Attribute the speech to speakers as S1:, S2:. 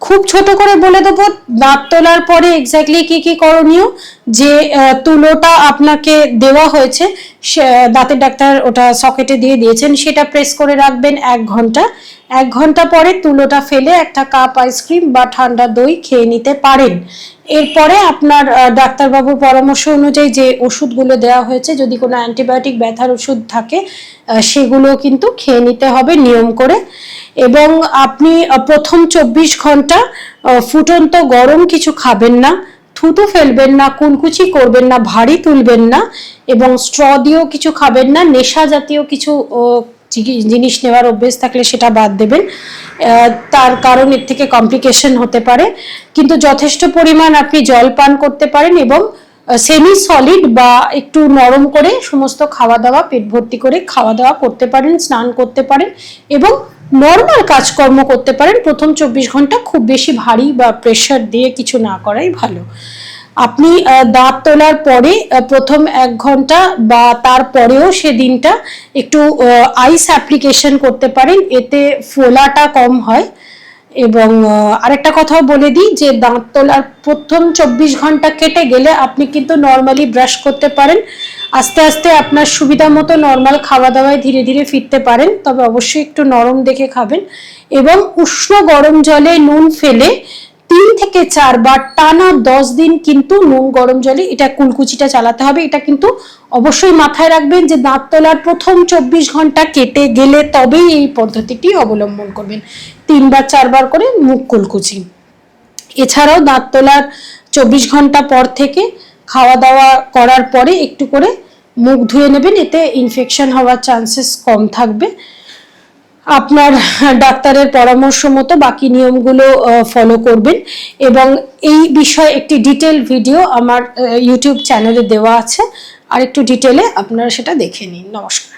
S1: খুব ছোট করে বলে দেবো দাঁত তোলার পরে এক্স্যাক্টলি কি কি করণীয়। যে তুলোটা আপনাকে দেওয়া হয়েছে, দাঁতের ডাক্তার ওটা সকেটে দিয়ে দিয়েছেন, সেটা প্রেস করে রাখবেন 1 ঘন্টা। 1 ঘন্টা পরে তুলোটা ফেলে একটা কাপ আইসক্রিম বা ঠান্ডা দই খেয়ে নিতে পারেন। এরপরে আপনার ডাক্তারবাবুর পরামর্শ অনুযায়ী যে ওষুধগুলো দেওয়া হয়েছে, যদি কোনো অ্যান্টিবায়োটিক ব্যথার ওষুধ থাকে সেগুলো কিন্তু খেয়ে নিতে হবে নিয়ম করে। এবং আপনি প্রথম 24 ঘন্টা ফুটন্ত গরম কিছু খাবেন না, থুতু ফেলবেন না, কুলকুচি করবেন না, ভারী তুলবেন না, এবং স্ট্র দিয়েও কিছু খাবেন না। নেশা জাতীয় কিছু জিনিস নেওয়ার অভ্যেস থাকলে সেটা বাদ দেবেন, তার কারণ এর থেকে কমপ্লিকেশন হতে পারে। কিন্তু যথেষ্ট পরিমাণ আপনি জল পান করতে পারেন এবং সেমি সলিড বা একটু নরম করে সমস্ত খাওয়া দাওয়া, পেট ভর্তি করে খাওয়া দাওয়া করতে পারেন, স্নান করতে পারেন এবং নর্মাল কাজকর্ম করতে পারেন। প্রথম 24 ঘন্টা খুব বেশি ভারী বা প্রেশার দিয়ে কিছু না করাই ভালো। আপনি দাঁত তোলার পরে প্রথম 1 ঘন্টা বা তারপরেও সেদিনটা একটু আইস অ্যাপ্লিকেশন করতে পারেন, এতে ফোলাটা কম হয়। এবং আরেকটা কথাও বলে দিই যে দাঁত তোলার প্রথম 24 ঘন্টা কেটে গেলে আপনি কিন্তু নর্মালি ব্রাশ করতে পারেন। আস্তে আস্তে আপনার সুবিধা মতো নর্মাল খাওয়া দাওয়ায় ধীরে ধীরে ফিরতে পারেন, তবে অবশ্যই একটু নরম দেখে খাবেন। এবং উষ্ণ গরম জলে নুন ফেলে 3 থেকে 4 বার টানা 10 দিন কিন্তু নুন গরম জলে এটা কুলকুচিটা চালাতে হবে। এটা কিন্তু অবশ্যই মাথায় রাখবেন যে দাঁত তোলার প্রথম 24 ঘন্টা কেটে গেলে তবেই এই পদ্ধতিটি অবলম্বন করবেন। 3 বার 4 বার করে মুখ কুলকুচি। এছাড়াও দাঁত তোলার 24 ঘন্টা পর থেকে খাওয়া দাওয়া করার পরে একটু করে মুখ ধুয়ে নেবেন, এতে ইনফেকশন হওয়ার চান্সেস কম থাকবে। আপনার ডাক্তারের পরামর্শ মতো বাকি নিয়মগুলো ফলো করবেন। এবং এই বিষয়ে একটি ডিটেল ভিডিও আমার ইউটিউব চ্যানেলে দেওয়া আছে, আর একটু ডিটেলে আপনারা সেটা দেখে নিন। নমস্কার।